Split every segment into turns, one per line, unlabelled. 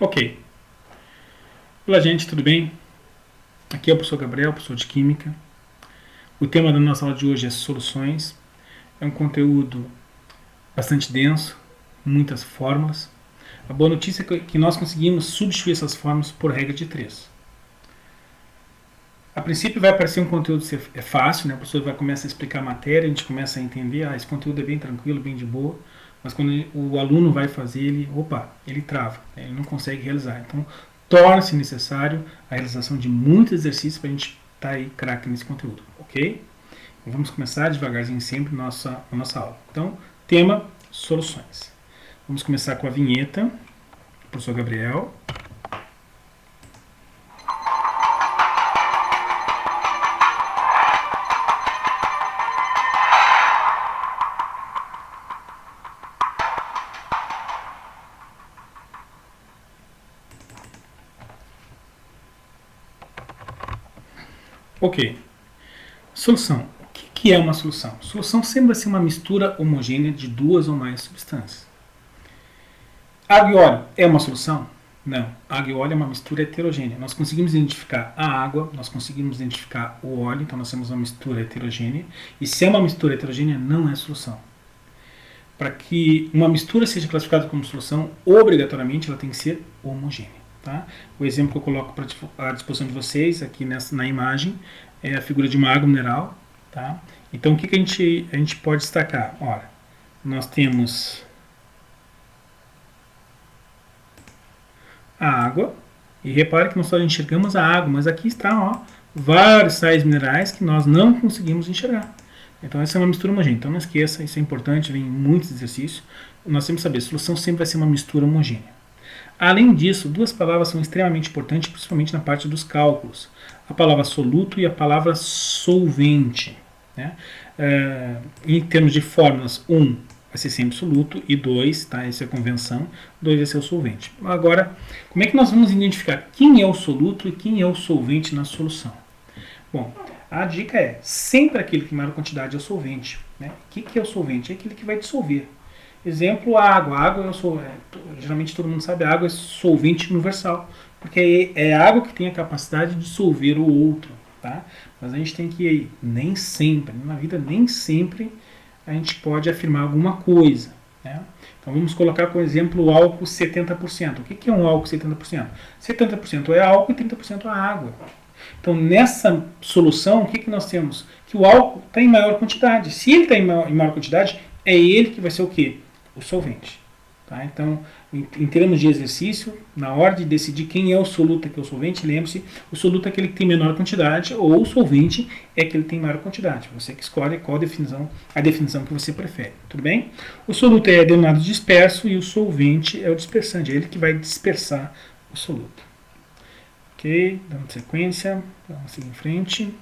Ok. Olá, gente, tudo bem? Aqui é o professor Gabriel, professor de Química. O tema da nossa aula de hoje é soluções. É um conteúdo bastante denso, muitas fórmulas. A boa notícia é que nós conseguimos substituir essas fórmulas por regra de 3. A princípio vai parecer um conteúdo fácil, né? O professor vai começar a explicar a matéria, a gente começa a entender, esse conteúdo é bem tranquilo, bem de boa. Mas quando o aluno vai fazer, ele trava, né? Ele não consegue realizar. Então, torna-se necessário a realização de muitos exercícios para a gente estar aí craque nesse conteúdo, ok? Então, vamos começar devagarzinho sempre a nossa aula. Então, tema, soluções. Vamos começar com a vinheta, professor Gabriel. Ok. Solução. O que é uma solução? Solução sempre vai ser uma mistura homogênea de duas ou mais substâncias. Água e óleo é uma solução? Não. Água e óleo é uma mistura heterogênea. Nós conseguimos identificar a água, nós conseguimos identificar o óleo, então nós temos uma mistura heterogênea. E se é uma mistura heterogênea, não é solução. Para que uma mistura seja classificada como solução, obrigatoriamente ela tem que ser homogênea. Tá? O exemplo que eu coloco à disposição de vocês aqui na imagem é a figura de uma água mineral. Tá? Então o que a gente pode destacar? Ora, nós temos a água, e repare que nós só enxergamos a água, mas aqui está vários sais minerais que nós não conseguimos enxergar. Então essa é uma mistura homogênea. Então não esqueça, isso é importante, vem em muitos exercícios. Nós temos que saber, a solução sempre vai ser uma mistura homogênea. Além disso, duas palavras são extremamente importantes, principalmente na parte dos cálculos. A palavra soluto e a palavra solvente. Né? Em termos de fórmulas, 1 vai ser sempre soluto e 2, tá? Essa é a convenção, 2 vai ser o solvente. Agora, como é que nós vamos identificar quem é o soluto e quem é o solvente na solução? Bom, a dica é, sempre aquele que tem maior quantidade é o solvente. Né? O que é o solvente? É aquele que vai dissolver. Exemplo, a água. A água, geralmente todo mundo sabe, a água é solvente universal, porque é a água que tem a capacidade de dissolver o outro. Tá? Mas a gente tem que, nem sempre, na vida nem sempre a gente pode afirmar alguma coisa. Né? Então vamos colocar como exemplo o álcool 70%. O que é um álcool 70%? 70% é álcool e 30% é água. Então nessa solução, o que nós temos? Que o álcool está em maior quantidade. Se ele está em maior quantidade, é ele que vai ser o quê? O solvente. Tá? Então, em termos de exercício, na hora de decidir quem é o soluto e quem é o solvente, lembre-se, o soluto é aquele que tem menor quantidade, ou o solvente é aquele que tem maior quantidade. Você que escolhe qual a definição que você prefere. Tudo bem? O soluto é denominado disperso e o solvente é o dispersante, é ele que vai dispersar o soluto. Ok? Dando sequência, vamos seguir em frente.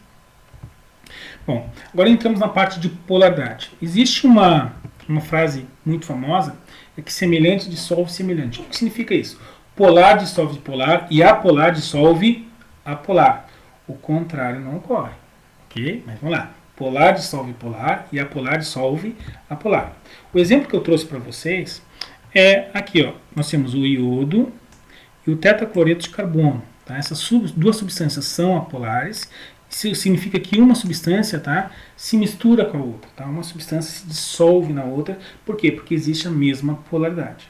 Bom, agora entramos na parte de polaridade. Existe uma frase muito famosa, é que semelhante dissolve semelhante. O que significa isso? Polar dissolve polar e apolar dissolve apolar. O contrário não ocorre. Ok? Mas vamos lá. Polar dissolve polar e apolar dissolve apolar. O exemplo que eu trouxe para vocês é aqui. Nós temos o iodo e o tetacloreto de carbono. Tá? Essas duas substâncias são apolares. Isso significa que uma substância se mistura com a outra. Tá? Uma substância se dissolve na outra. Por quê? Porque existe a mesma polaridade.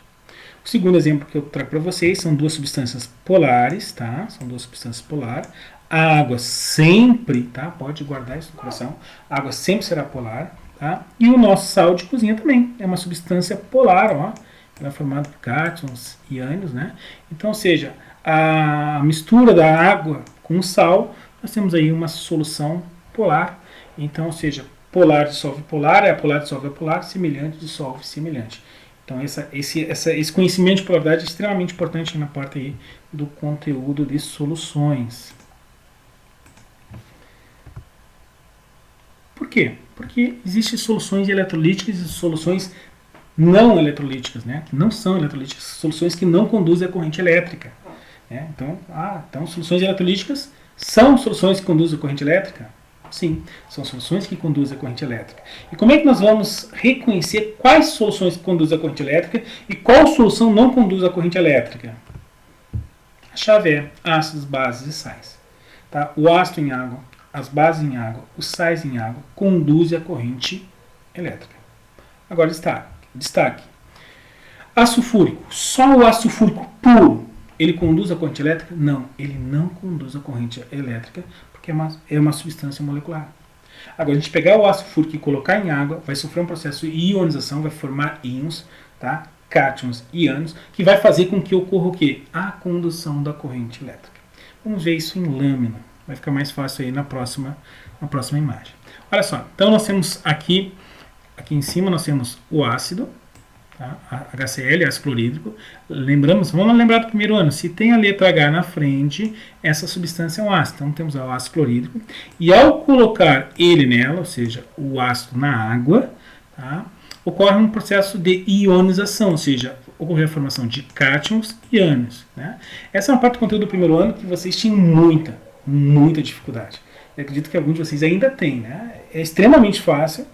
O segundo exemplo que eu trago para vocês são duas substâncias polares. Tá? São duas substâncias polares. A água sempre, pode guardar isso no coração, a água sempre será polar. Tá? E o nosso sal de cozinha também é uma substância polar. Ela é formada por cátions e ânions. Né? Então, ou seja, a mistura da água com o sal, nós temos aí uma solução polar. Então, ou seja, polar dissolve polar, apolar dissolve apolar, semelhante dissolve semelhante. Então, esse conhecimento de polaridade é extremamente importante na parte aí do conteúdo de soluções. Por quê? Porque existem soluções eletrolíticas e soluções não eletrolíticas, né? Que não são eletrolíticas, soluções que não conduzem a corrente elétrica. Né? Então, soluções eletrolíticas são soluções que conduzem a corrente elétrica? Sim, são soluções que conduzem a corrente elétrica. E como é que nós vamos reconhecer quais soluções conduzem a corrente elétrica e qual solução não conduz a corrente elétrica? chave é ácidos, bases e sais. Tá? O ácido em água, as bases em água, os sais em água conduzem a corrente elétrica. Agora destaque. Ácido sulfúrico, só o ácido sulfúrico puro, ele conduz a corrente elétrica? Não, ele não conduz a corrente elétrica, porque é uma substância molecular. Agora, a gente pegar o ácido sulfúrico e colocar em água, vai sofrer um processo de ionização, vai formar íons, tá? Cátions e ânions, que vai fazer com que ocorra o quê? A condução da corrente elétrica. Vamos ver isso em lâmina. Vai ficar mais fácil aí na próxima imagem. Olha só, então nós temos aqui em cima nós temos o ácido, tá? HCl, ácido clorídrico. Vamos lembrar do primeiro ano, se tem a letra H na frente, essa substância é um ácido. Então temos o ácido clorídrico. E ao colocar ele nela, ou seja, o ácido na água, tá? Ocorre um processo de ionização, ou seja, ocorre a formação de cátions e ânions. Né? Essa é uma parte do conteúdo do primeiro ano que vocês tinham muita dificuldade. Eu acredito que alguns de vocês ainda têm. Né? É extremamente fácil.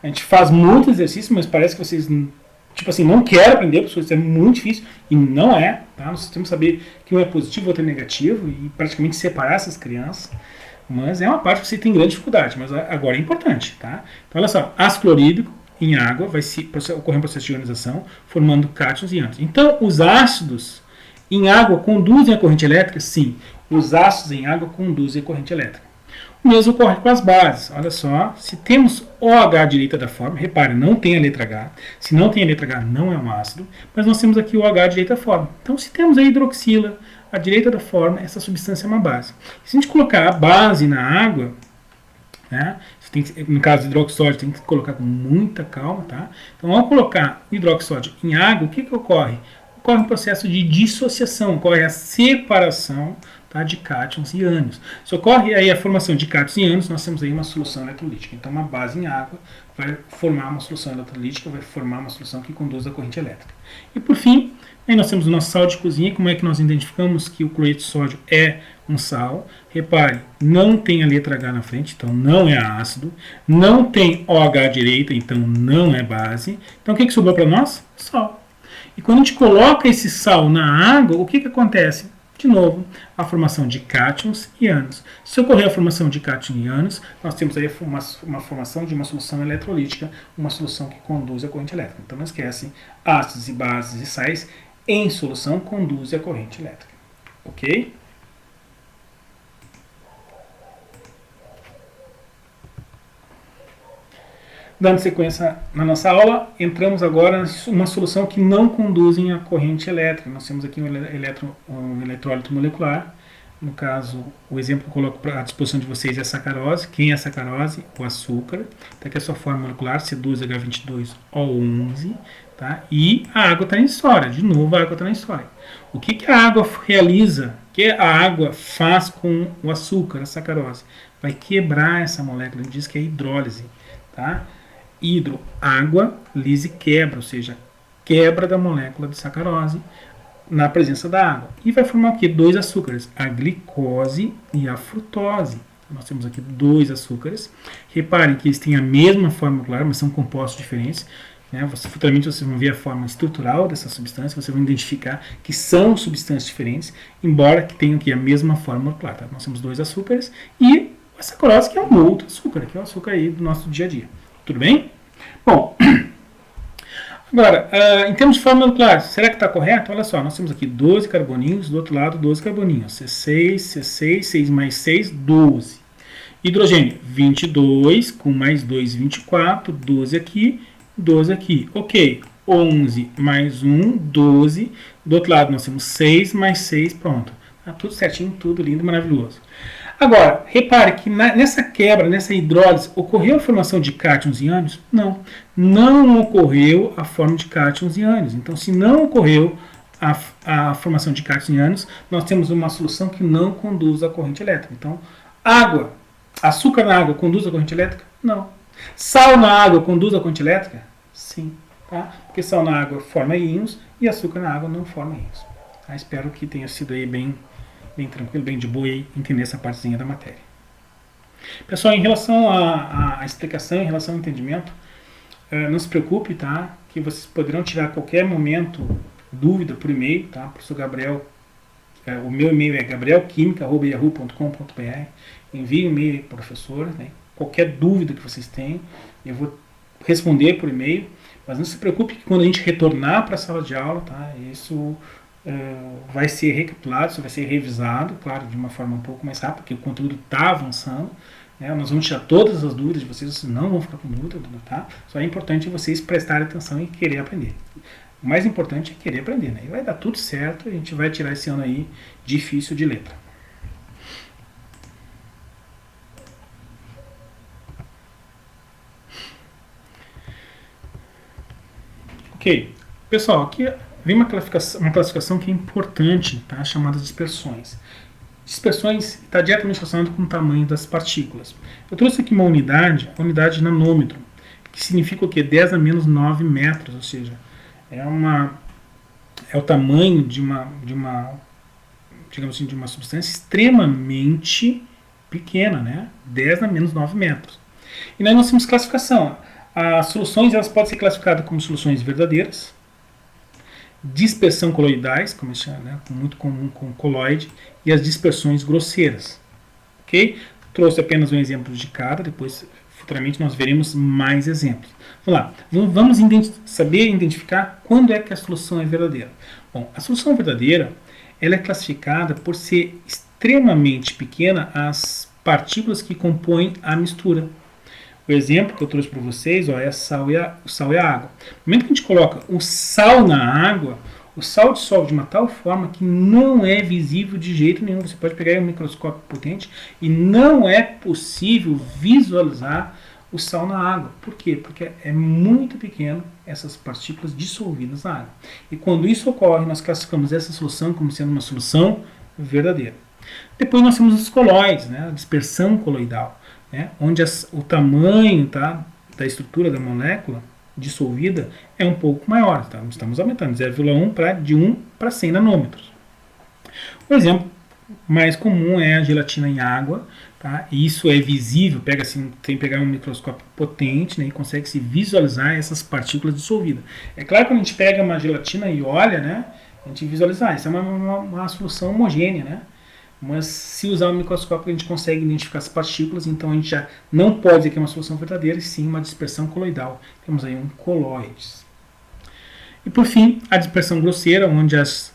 A gente faz muito exercício, mas parece que vocês não querem aprender, porque isso é muito difícil. E não é. Tá? Nós temos que saber que um é positivo e o outro é negativo e praticamente separar essas crianças. Mas é uma parte que você tem grande dificuldade, mas agora é importante. Tá? Então, olha só, ácido clorídrico em água vai ocorrer um processo de ionização, formando cátions e ânions. Então, os ácidos em água conduzem a corrente elétrica? Sim, os ácidos em água conduzem a corrente elétrica. O mesmo ocorre com as bases. Olha só, se temos OH à direita da forma, repare, não tem a letra H. Se não tem a letra H, não é um ácido, mas nós temos aqui o OH à direita da forma. Então, se temos a hidroxila à direita da forma, essa substância é uma base. Se a gente colocar a base na água, né, no caso do hidroxódio, tem que colocar com muita calma. Tá? Então, ao colocar hidroxódio em água, o que ocorre? Ocorre um processo de dissociação, ocorre a separação, tá, de cátions e ânions. Se ocorre aí a formação de cátions e ânions, nós temos aí uma solução eletrolítica. Então, uma base em água vai formar uma solução eletrolítica, vai formar uma solução que conduz a corrente elétrica. E, por fim, aí nós temos o nosso sal de cozinha. Como é que nós identificamos que o cloreto de sódio é um sal? Repare, não tem a letra H na frente, então não é ácido. Não tem OH à direita, então não é base. Então, o que sobrou para nós? Sal. E quando a gente coloca esse sal na água, o que acontece? De novo, a formação de cátions e ânions. Se ocorrer a formação de cátions e ânions, nós temos aí uma formação de uma solução eletrolítica, uma solução que conduz a corrente elétrica. Então não esquece, ácidos e bases e sais em solução conduzem a corrente elétrica. Ok? Dando sequência na nossa aula, entramos agora em uma solução que não conduzem a corrente elétrica. Nós temos aqui um eletrólito molecular. No caso, o exemplo que eu coloco à disposição de vocês é a sacarose. Quem é a sacarose? O açúcar. Tá aqui a sua forma molecular, C12H22O11. Tá? E a água está na história. De novo, a água está na história. O que a água realiza? O que a água faz com o açúcar, a sacarose? Vai quebrar essa molécula. A gente diz que é hidrólise. Tá? Hidro, água, lise, quebra, ou seja, quebra da molécula de sacarose na presença da água. E vai formar o quê? Dois açúcares, a glicose e a frutose. Nós temos aqui dois açúcares. Reparem que eles têm a mesma forma molecular, mas são compostos diferentes. Né? Futuramente vocês vão ver a forma estrutural dessa substância, vocês vão identificar que são substâncias diferentes, embora que tenham aqui a mesma forma molecular. Tá? Nós temos dois açúcares e a sacarose, que é um outro açúcar, que é o açúcar aí do nosso dia a dia. Tudo bem? Bom, agora, em termos de forma molecular, será que está correto? Olha só, nós temos aqui 12 carboninhos, do outro lado 12 carboninhos. C6, 6 mais 6, 12. Hidrogênio, 22, com mais 2, 24, 12 aqui, 12 aqui. Ok, 11 mais 1, 12. Do outro lado nós temos 6 mais 6, pronto. Tá tudo certinho, tudo lindo, maravilhoso. Agora, repare que nessa quebra, nessa hidrólise, ocorreu a formação de cátions e ânions? Não. Não ocorreu a forma de cátions e ânions. Então, se não ocorreu a formação de cátions e ânions, nós temos uma solução que não conduz à corrente elétrica. Então, água, açúcar na água conduz à corrente elétrica? Não. Sal na água conduz à corrente elétrica? Sim. Tá? Porque sal na água forma íons e açúcar na água não forma íons. Tá? Espero que tenha sido aí bem tranquilo, bem de boa e entender essa partezinha da matéria. Pessoal, em relação à explicação, em relação ao entendimento, não se preocupe, tá? Que vocês poderão tirar a qualquer momento dúvida por e-mail, tá? Professor Gabriel, O meu e-mail é gabrielquimica@yahoo.com.br. Envie um e-mail para o professor, né? Qualquer dúvida que vocês tenham, eu vou responder por e-mail. Mas não se preocupe que quando a gente retornar para a sala de aula, tá? Isso vai ser recapitulado, isso vai ser revisado, claro, de uma forma um pouco mais rápida, porque o conteúdo está avançando. Né? Nós vamos tirar todas as dúvidas de vocês, vocês não vão ficar com dúvida, tá? Só é importante vocês prestarem atenção e querer aprender. O mais importante é querer aprender, né? E vai dar tudo certo, a gente vai tirar esse ano aí difícil de letra. Ok, pessoal, aqui vem uma classificação que é importante, tá? Chamada de dispersões. Dispersões está diretamente relacionado com o tamanho das partículas. Eu trouxe aqui uma unidade, a unidade nanômetro, que significa o quê? 10 a menos 9 metros, ou seja, é o tamanho de uma digamos assim, de uma substância extremamente pequena, né? 10 a menos 9 metros. E nós temos classificação. As soluções elas podem ser classificadas como soluções verdadeiras, dispersão coloidais, como se chama, né? Muito comum com coloide, e as dispersões grosseiras. Ok? Trouxe apenas um exemplo de cada, depois futuramente nós veremos mais exemplos. Vamos lá, vamos saber identificar quando é que a solução é verdadeira. Bom, a solução verdadeira ela é classificada por ser extremamente pequena as partículas que compõem a mistura. O exemplo que eu trouxe para vocês é o sal e a água. No momento que a gente coloca o sal na água, o sal dissolve de uma tal forma que não é visível de jeito nenhum. Você pode pegar um microscópio potente e não é possível visualizar o sal na água. Por quê? Porque é muito pequeno essas partículas dissolvidas na água. E quando isso ocorre, nós classificamos essa solução como sendo uma solução verdadeira. Depois nós temos os colóides, né? A dispersão coloidal, né? Onde o tamanho, tá, da estrutura da molécula dissolvida é um pouco maior. Tá? Estamos aumentando 0,1 de 1 para 100 nanômetros. O exemplo mais comum é a gelatina em água. Tá? E isso é visível, pega assim, tem que pegar um microscópio potente, né, e consegue se visualizar essas partículas dissolvidas. É claro que quando a gente pega uma gelatina e olha, né, a gente visualiza, isso é uma solução homogênea, né? Mas se usar o microscópio a gente consegue identificar as partículas, então a gente já não pode dizer que é uma solução verdadeira, e sim uma dispersão coloidal. Temos aí um colóides. E por fim, a dispersão grosseira, onde as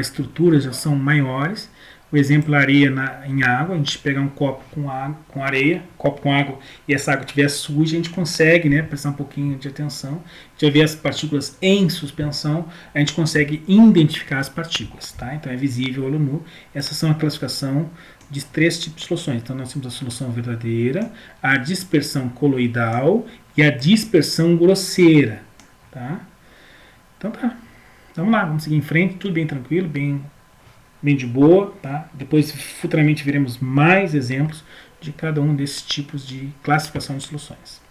estruturas já são maiores. O exemplo é areia em água, a gente pegar um copo com areia, copo com água, e essa água estiver suja, a gente consegue, né, prestar um pouquinho de atenção, a gente vai ver as partículas em suspensão, a gente consegue identificar as partículas, tá? Então é visível olho nu. Essas são a classificação de 3 tipos de soluções. Então nós temos a solução verdadeira, a dispersão coloidal e a dispersão grosseira, tá? Então tá, vamos lá, vamos seguir em frente, tudo bem tranquilo, bem de boa, tá? Depois futuramente veremos mais exemplos de cada um desses tipos de classificação de soluções.